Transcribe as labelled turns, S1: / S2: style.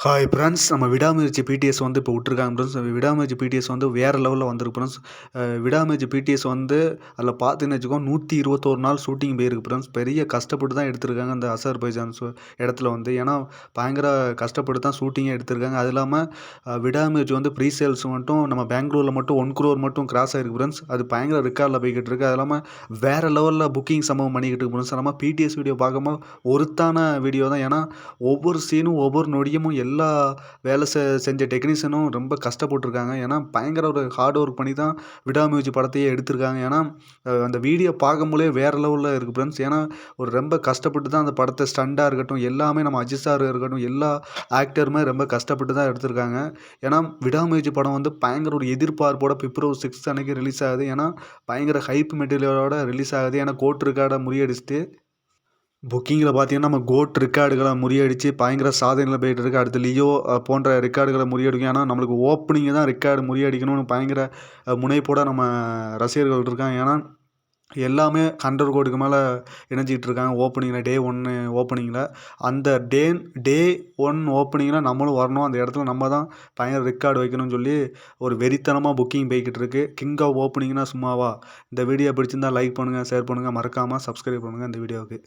S1: Hi friends. நம்ம விடாமுயற்சி BDS வந்து இப்போ விட்டுருக்காங்க ஃப்ரெண்ட்ஸ். விடாமுயற்சி பிடிஎஸ் வந்து வேறு லெவலில் வந்திருக்கு ஃப்ரெண்ட்ஸ். விடாமுயற்சி பிடிஎஸ் வந்து அதில் பார்த்தீங்கன்னு வச்சுக்கோங்க 121 நாள் ஷூட்டிங் போயிருக்கு ஃப்ரெண்ட்ஸ். பெரிய கஷ்டப்பட்டு தான் எடுத்திருக்காங்க அந்த அசர்பைஜான் இடத்துல வந்து. ஏன்னா பயங்கர கஷ்டப்பட்டு தான் ஷூட்டிங்கே எடுத்திருக்காங்க. அது இல்லாமல் விடாமுயற்சி வந்து ப்ரீ சேல்ஸ் மட்டும் நம்ம பெங்களூரில் மட்டும் 1 crore மட்டும் கிராஸ் ஆயிருக்கு ஃப்ரெண்ட்ஸ். அது பயங்கர ரெக்கார்டில் போய்கிட்டு இருக்கு. அது இல்லாமல் வேறு லெவலில் புக்கிங் சம்பவம் பண்ணிக்கிட்டு இருக்கு ஃப்ரெண்ட்ஸ். நம்ம பிடிஎஸ் வீடியோ பார்க்கும்போது ஒருத்தான வீடியோ தான். ஏன்னா ஒவ்வொரு சீனும் ஒவ்வொரு நொடியும் எல்லா வேலை செஞ்ச டெக்னீஷியனும் ரொம்ப கஷ்டப்பட்டுருக்காங்க. ஏன்னா பயங்கர ஒரு ஹார்ட் ஒர்க் பண்ணி தான் விடாமுயற்சி படத்தையே எடுத்திருக்காங்க. ஏன்னா அந்த வீடியோ பார்க்கும்போதே வேறு லெவலில் இருக்குது ஃப்ரெண்ட்ஸ். ஏன்னா ஒரு ரொம்ப கஷ்டப்பட்டு தான் அந்த படத்தை ஸ்டண்டாக இருக்கட்டும் எல்லாமே நம்ம அஜித் சார் இருக்கட்டும் எல்லா ஆக்டருமே ரொம்ப கஷ்டப்பட்டு தான் எடுத்திருக்காங்க. ஏன்னா விடாமுயற்சி படம் வந்து பயங்கர ஒரு எதிர்பார்ப்போட பிப்ரவரி 6 அன்னைக்கு ரிலீஸ் ஆகுது. ஏன்னா பயங்கர ஹைப் மெட்டீரியலோட ரிலீஸ் ஆகுது. ஏன்னா கோட் ரெக்கார்டை முறியடிச்சுட்டு புக்கிங்கில் பார்த்தீங்கன்னா, நம்ம கோட் ரெக்கார்டுகள முறியடிச்சு பயங்கர சாதனையில போயிட்டு இருக்கு. அடுத்து லியோ போன்ற ரெக்கார்டுகள முறியடிக்கும். ஏன்னா, நம்மளுக்கு ஓப்பனிங் தான் ரெக்கார்டு முறியடிக்கணும்னு பயங்கர முனைப்போட நம்ம ரசிகர்கள் இருக்காங்க. ஏன்னா, எல்லாமே 100 கோடிக்கு மேல இணைஞ்சிட்டு இருக்காங்க ஓப்பனிங்கில டே 1 ஓப்பனிங்கில. அந்த டே 1 ஓப்பனிங்கில நம்மளும் வரணும். அந்த இடத்துல நம்ம தான் பயங்கர ரெக்கார்டு வைக்கணும்னு சொல்லி ஒரு வெறித்தனமா புக்கிங் போய்க்கிட்டு இருக்கு. கிங் ஆஃப் ஓப்பனிங்னா சும்மாவா? இந்த வீடியோ பிடிச்சிருந்தா லைக் பண்ணுங்க, ஷேர் பண்ணுங்க. மறக்காம சப்ஸ்கிரைப் பண்ணுங்க இந்த வீடியோவுக்கு.